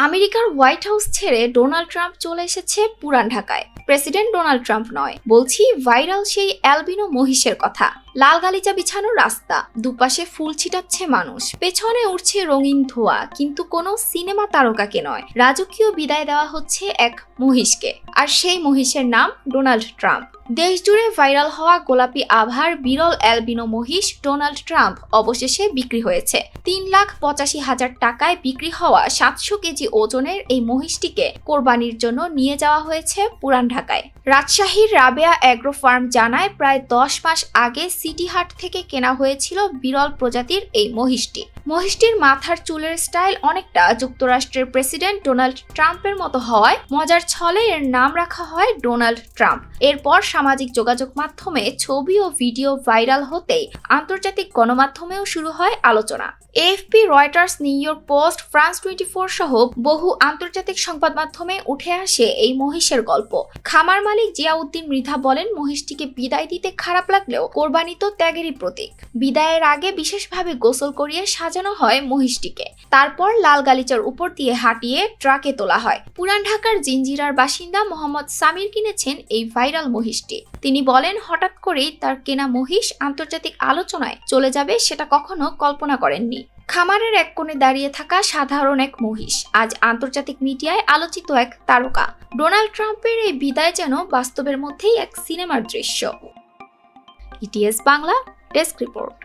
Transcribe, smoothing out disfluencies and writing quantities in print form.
আমেরিকার white house ছেড়ে Donald Trump চলে এসেছে পুরান ঢাকায়। প্রেসিডেন্ট ডোনাল্ড ট্রাম্প নয়, বলছি ভাইরাল সেই অ্যালবিনো মহিষের কথা। লাল গালিচা বিছানো রাস্তা, দুপাশে ফুল ছিটাচ্ছে মানুষ, পেছনে উঠছে রঙিন ধোঁয়া, কিন্তু কোনো সিনেমা তারকাকে নয়, রাজকীয় বিদায় দেওয়া হচ্ছে এক মহিষকে। আর সেই মহিষের নাম ডোনাল্ড ট্রাম্প। দেশ জুড়ে ভাইরাল হওয়া গোলাপি আভার বিরল অ্যালবিনো মহিষ ডোনাল্ড ট্রাম্প অবশেষে বিক্রি হয়েছে। 3,85,000 টাকায় বিক্রি হওয়া 700 কেজি ওজনের এই মহিষটিকে কোরবানির জন্য নিয়ে যাওয়া হয়েছে পুরান ঢাকায়। রাজশাহীর রাবেয়া অ্যাগ্রো ফার্ম জানায়, প্রায় 10 মাস আগে সিটি হাট থেকে কেনা হয়েছিল বিরল প্রজাতির এই মহিষটি। মহিষটির মাথার চুলের স্টাইল অনেকটা যুক্তরাষ্ট্রের প্রেসিডেন্ট ডোনাল্ড ট্রাম্পের মতো হওয়ায় মজার ছলে এর নাম রাখা হয় ডোনাল্ড ট্রাম্প। এরপর সামাজিক যোগাযোগ মাধ্যমে ছবি ও ভিডিও ভাইরাল হতেই আন্তর্জাতিক গণমাধ্যমেও শুরু হয় আলোচনা। AFP, Reuters, new York post, France 24 সহ বহু আন্তর্জাতিক সংবাদ মাধ্যমে উঠে আসে এই মহিষের গল্প। খামার মালিক জিয়াউদ্দিন মৃধা বলেন, মহিষটিকে বিদায় দিতে খারাপ লাগলেও কোরবানি তো ত্যাগেরই প্রতীক। বিদায়ের আগে বিশেষভাবে গোসল করিয়ে সাজানো হয় মহিষটিকে, তারপর লাল গালিচার উপর দিয়ে হাঁটিয়ে ট্রাকে তোলা হয়। পুরান ঢাকার জিঞ্জিরার বাসিন্দা মোহাম্মদ সামির কিনেছেন এই ভাইরাল মহিষটি। তিনি বলেন, হঠাৎ করেই তার কেনা মহিষ আন্তর্জাতিক আলোচনায় চলে যাবে সেটা কখনো কল্পনা করেননি। খামারের এক কোণে দাঁড়িয়ে থাকা সাধারণ এক মহিষ আজ আন্তর্জাতিক মিডিয়ায় আলোচিত এক তারকা। ডোনাল্ড ট্রাম্পের এই বিদায় যেন বাস্তবের মধ্যেই এক সিনেমার দৃশ্য। ETS Bangla desk report.